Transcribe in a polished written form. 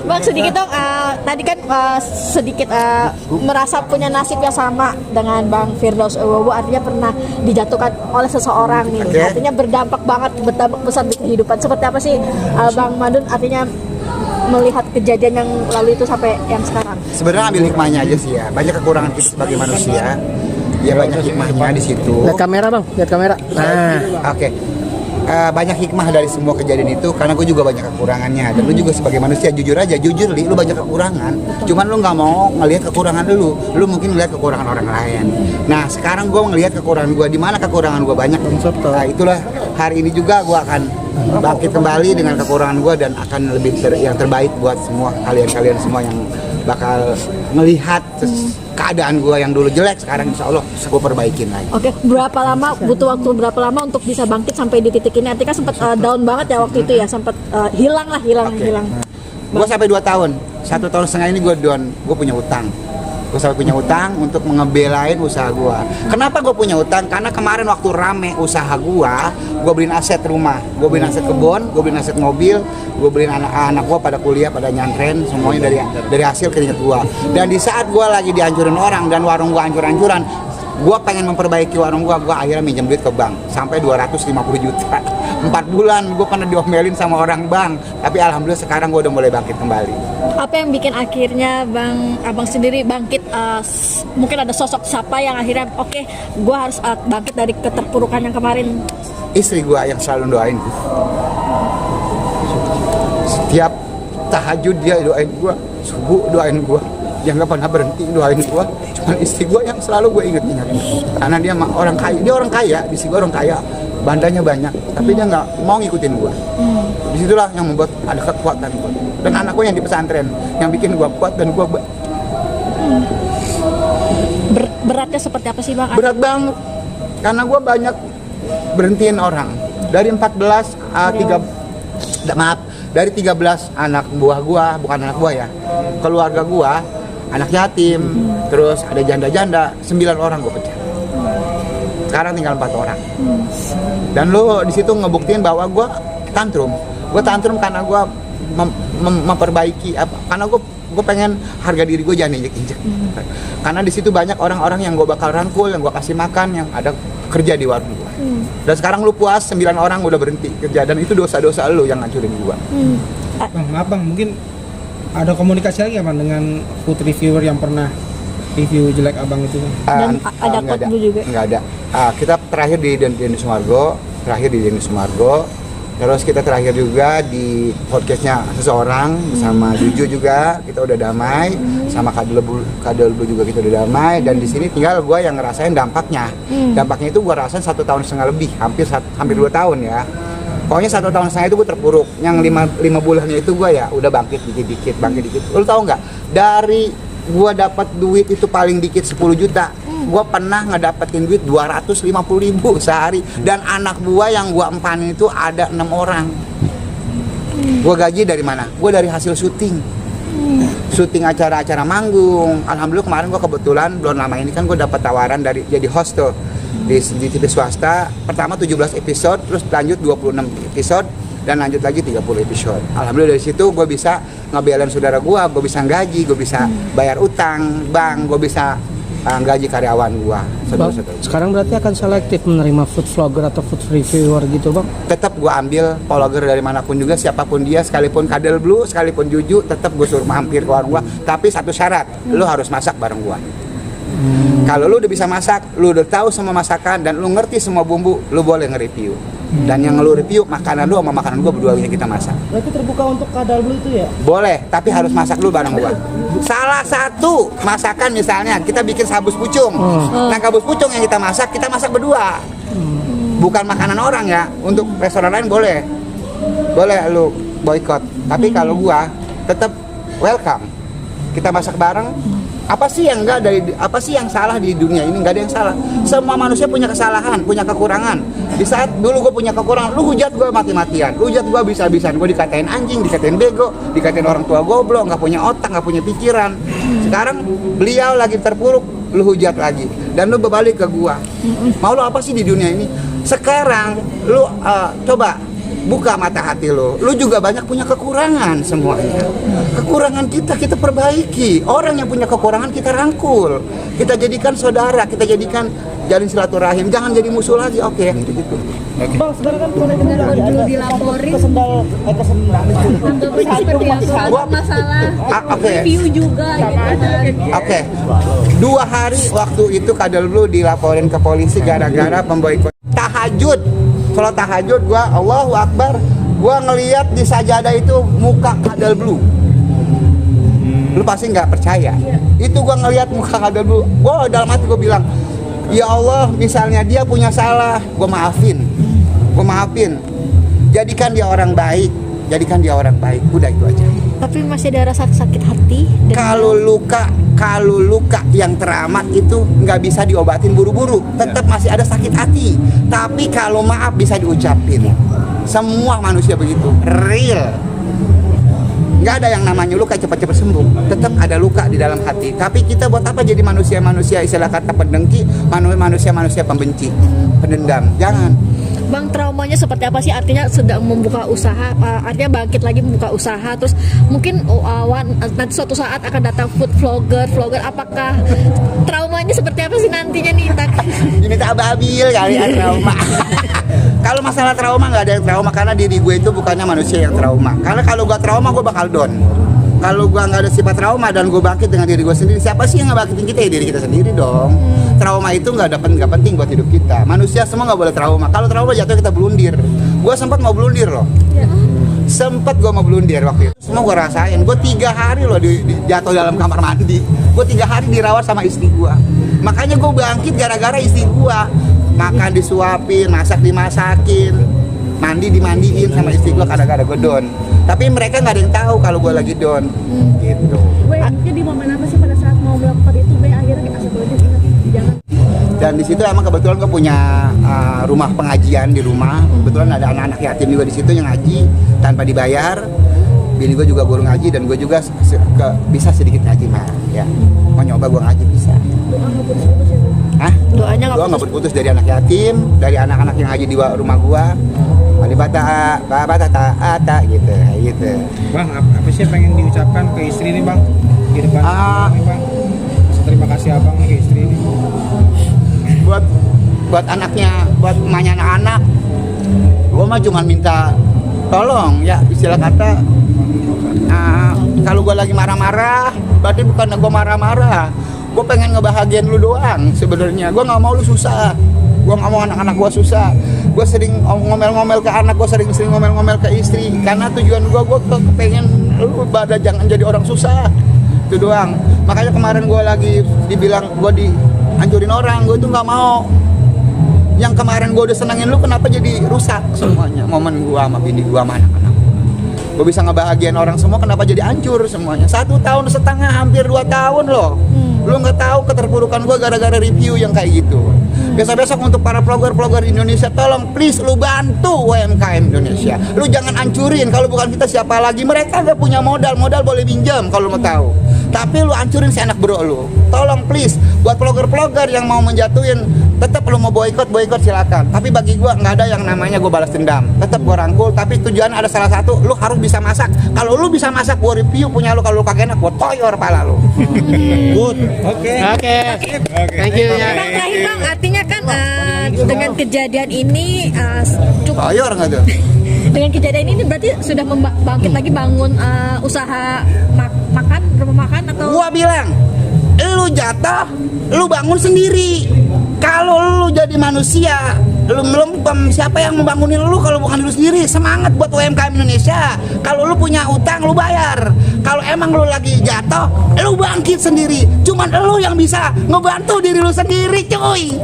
Bang, sedikit dong, tadi kan sedikit merasa punya nasib yang sama dengan Bang Firdaus Uwowo, artinya pernah dijatuhkan oleh seseorang nih, artinya berdampak berdampak besar di kehidupan. Seperti apa sih Bang Madun artinya melihat kejadian yang lalu itu sampai yang sekarang? Sebenarnya ambil hikmahnya aja sih ya, banyak kekurangan kita sebagai manusia, ya banyak hikmahnya di situ. Lihat kamera bang, lihat kamera. Nah, oke. Banyak hikmah dari semua kejadian itu karena gue juga banyak kekurangannya dan lu juga sebagai manusia jujur li lu banyak kekurangan, cuman lu nggak mau ngelihat kekurangan lu mungkin ngelihat kekurangan orang lain. Nah sekarang gue ngelihat kekurangan gue, di mana kekurangan gue banyak. Nah itulah hari ini juga gue akan bangkit kembali dengan kekurangan gue dan akan lebih yang terbaik buat semua kalian semua yang bakal melihat keadaan gue yang dulu jelek, sekarang insya Allah gue perbaikin lagi. Oke, butuh waktu berapa lama untuk bisa bangkit sampai di titik ini? Artinya sempat down banget ya waktu itu ya, sempat hilang. Gue sampai 2 tahun, 1,5 tahun ini gue down, gue punya utang. Gue sampai punya utang untuk mengebelain usaha gue. Kenapa gue punya utang? Karena kemarin waktu rame usaha gue beliin aset rumah, gue beliin aset kebun, gue beliin aset mobil, gue beliin anak gue pada kuliah, pada nyantren, semuanya dari hasil keringat gue. Dan di saat gue lagi dihancurin orang dan warung gue hancur-hancuran, gue pengen memperbaiki warung gue akhirnya minjem duit ke bank sampai 250 juta. 4 bulan gue pernah diomelin sama orang bank, tapi alhamdulillah sekarang gue udah mulai bangkit kembali. Apa yang bikin akhirnya abang sendiri bangkit? Mungkin ada sosok siapa yang akhirnya oke, gue harus bangkit dari keterpurukan yang kemarin? Istri gue yang selalu doain gue. Setiap tahajud dia doain gue, subuh doain gue, dia nggak pernah berhenti doain gue. Cuman istri gue yang selalu gue inget-inget, karena dia orang kaya, istri gue orang kaya, bandanya banyak, tapi dia nggak mau ngikutin gue. Disitulah yang membuat ada kekuatan gue. Dan anak gue yang di pesantren yang bikin gue kuat dan gue beratnya seperti apa sih bang? Berat banget karena gue banyak berhentiin orang dari 13 anak buah gue, bukan anak buah ya, keluarga gue, anak yatim, terus ada janda-janda, 9 orang gue pecah. Sekarang tinggal 4 orang. Dan lo di situ ngebuktiin bahwa gue tantrum karena gue memperbaiki karena gue pengen harga diri gue jangan injek-injek. Karena di situ banyak orang-orang yang gue bakal rangkul, yang gue kasih makan, yang ada kerja di warung gue. Dan sekarang lu puas, 9 orang udah berhenti kerja, dan itu dosa-dosa lu yang ngancurin gue. Maaf bang, mungkin ada komunikasi lagi ya bang dengan food reviewer yang pernah review jelek abang itu? Dan ada code juga? Nggak ada. Kita terakhir di Denny Sumargo, terus kita terakhir juga di podcastnya seseorang sama Juju juga kita udah damai, sama Kadel juga kita udah damai, dan di sini tinggal gue yang ngerasain dampaknya. Dampaknya itu gue rasain 1,5 tahun lebih, hampir 2 tahun ya. Pokoknya 1,5 tahun itu gue terpuruk. Yang 5 bulannya itu gue ya udah bangkit dikit. Lu tahu nggak? Dari gue dapat duit itu paling dikit 10 juta. Gue pernah ngedapetin duit 250.000 sehari, dan anak gue yang gue empanin itu ada 6 orang. Gue gaji dari mana? Gue dari hasil syuting acara-acara manggung. Alhamdulillah kemarin gue kebetulan belum lama ini kan gue dapat tawaran dari jadi host tuh di TV swasta. Pertama 17 episode, terus lanjut 26 episode, dan lanjut lagi 30 episode. Alhamdulillah dari situ gue bisa ngebelain saudara gue bisa gaji, gue bisa bayar utang bank, gue bisa gaji karyawan gua. Sekarang berarti akan selektif menerima food vlogger atau food reviewer gitu bang? Tetap gua ambil vlogger dari manapun juga, siapapun dia, sekalipun Kadel Blue, sekalipun Juju, tetap gua suruh mampir ke warung gua. Tapi satu syarat, lu harus masak bareng gua. Kalau lu udah bisa masak, lu udah tahu semua masakan, dan lu ngerti semua bumbu, lu boleh nge-review. Dan yang lu review makanan lu sama makanan gua berdua yang kita masak. Berarti terbuka untuk Kadel Blue itu ya? Boleh, tapi harus masak lu bareng gua. Salah satu masakan misalnya kita bikin sabus pucung. Nah, sabus pucung yang kita masak berdua. Bukan makanan orang ya. Untuk restoran lain boleh lu boykot. Tapi kalau gua tetap welcome. Kita masak bareng. Apa sih yang salah di dunia ini? Nggak ada yang salah. Semua manusia punya kesalahan, punya kekurangan. Di saat dulu gue punya kekurangan, lu hujat gue mati-matian, lu hujat gue bisa-bisaan, gue dikatain anjing, dikatain bego, dikatain orang tua goblok, nggak punya otak, nggak punya pikiran. Sekarang beliau lagi terpuruk, lu hujat lagi, dan lu berbalik ke gua. Mau lu apa sih di dunia ini? Sekarang lu coba buka mata hati lu juga banyak punya kekurangan semuanya. Kekurangan kita perbaiki. Orang yang punya kekurangan kita rangkul, kita jadikan saudara, kita jadikan jalin silaturahim, jangan jadi musuh lagi. Oke, gitu. Bang, sebenarnya kan dengan dulu dilaporin tanggapannya seperti apa? Masalah review juga gitu kan. Oke. 2 hari waktu itu Kadal Blue dilaporin ke polisi gara-gara pemboikot tahajud. Kalau tahajud gua Allahu Akbar, gua ngeliat di sajadah itu muka Kadal Blue. Lu pasti nggak percaya. Itu gua ngeliat muka Kadal Blue. Gua dalam hati gua bilang, ya Allah, misalnya dia punya salah, gua maafin. Jadikan dia orang baik. Udah itu aja. Tapi masih ada rasa sakit hati. Kalau luka yang teramat itu nggak bisa diobatin buru-buru, tetap masih ada sakit hati. Tapi kalau maaf bisa diucapin. Semua manusia begitu, real. Nggak ada yang namanya luka cepat-cepat sembuh. Tetap ada luka di dalam hati. Tapi kita buat apa jadi manusia-manusia istilah kata pendengki, manusia-manusia pembenci, pendendam? Jangan. Bang, traumanya seperti apa sih? Artinya sedang membuka usaha, artinya bangkit lagi membuka usaha, terus mungkin nanti suatu saat akan datang food vlogger. Apakah traumanya seperti apa sih nantinya nih? Ini tak abil kali ya trauma. Kalau masalah trauma nggak ada yang trauma, karena diri gue itu bukannya manusia yang trauma. Karena kalau gue trauma gue bakal down. Kalau gue nggak ada sifat trauma dan gue bangkit dengan diri gue sendiri, siapa sih yang ngebangkitin kita? Ya diri kita sendiri dong. Trauma itu nggak penting buat hidup kita. Manusia semua nggak boleh trauma. Kalau trauma jatuh kita blundir. Gue sempat mau blundir loh. Sempat gue mau blundir waktu itu. Semua gue rasain. Gue 3 hari loh jatuh dalam kamar mandi. Gue 3 hari dirawat sama istri gue. Makanya gue bangkit gara-gara istri gue. Makan disuapin, masak dimasakin, mandi dimandiin sama istri gue kadang-kadang gue down. Tapi mereka nggak ada yang tahu kalau gue lagi down. Gitu. Jadi momen apa sih pada saat mau melakukan itu? Akhirnya astagfirullahaladzim, jangan. Dan di situ emang kebetulan gue punya rumah pengajian di rumah. Kebetulan ada anak-anak yatim juga di situ yang ngaji tanpa dibayar. Bini gue juga guru ngaji dan gue juga bisa sedikit ngaji mah. Ya, mau nyoba gue ngaji bisa. Hah? Doanya Gue nggak putus dari anak yatim, dari anak-anak yang ngaji di rumah gue. Alibata, bata, gitu. Bang, apa sih yang pengen diucapkan ke istri nih bang? Di depan nih bang. Terima kasih abang nih ke istri nih. Buat anaknya, buat emaknya anak-anak, gue mah cuma minta tolong ya, istilah kata kalau gue lagi marah-marah, berarti bukan gue marah-marah, gue pengen ngebahagiain lu doang sebenarnya. Gue nggak mau lu susah, gue nggak mau anak-anak gue susah. Gue sering ngomel-ngomel ke anak, gue sering ngomel-ngomel ke istri, karena tujuan gue pengen lu pada jangan jadi orang susah, itu doang. Makanya kemarin gue lagi dibilang gue dihancurin orang, gue tuh nggak mau. Yang kemarin gue udah senengin lu, kenapa jadi rusak semuanya? Momen gue sama bini gue sama anak-anak gue bisa ngebahagiain orang semua, kenapa jadi hancur semuanya? 1,5 tahun, hampir 2 tahun loh. Lu nggak tahu keterpurukan gue gara-gara review yang kayak gitu. Besok-besok untuk para vlogger Indonesia, tolong please lu bantu UMKM Indonesia. Lu jangan hancurin, kalau bukan kita siapa lagi? Mereka nggak punya modal boleh pinjam kalau mau tahu. Tapi lu hancurin si anak bro lu. Tolong please, buat vlogger yang mau menjatuhin, tetap lu mau boikot silakan. Tapi bagi gua nggak ada yang namanya gua balas dendam. Tetap gua rangkul, tapi tujuan ada salah satu, lu harus bisa masak. Kalau lu bisa masak, gua review punya lu. Kalau lu kagak enak, gua toyor pala lu. Good. Oke. Thank you ya. Bang, terakhir bang, artinya kan dengan kejadian ini cukup. Toyor nggak tuh? Dengan kejadian ini berarti sudah bangkit lagi bangun usaha rumah makan atau? Gua bilang, lu jatuh, lu bangun sendiri. Kalau lu jadi manusia, lu melempem, siapa yang membangunin lu kalau bukan lu sendiri? Semangat buat UMKM Indonesia. Kalau lu punya utang, lu bayar. Kalau emang lu lagi jatuh, lu bangkit sendiri. Cuman lu yang bisa ngebantu diri lu sendiri, cuy.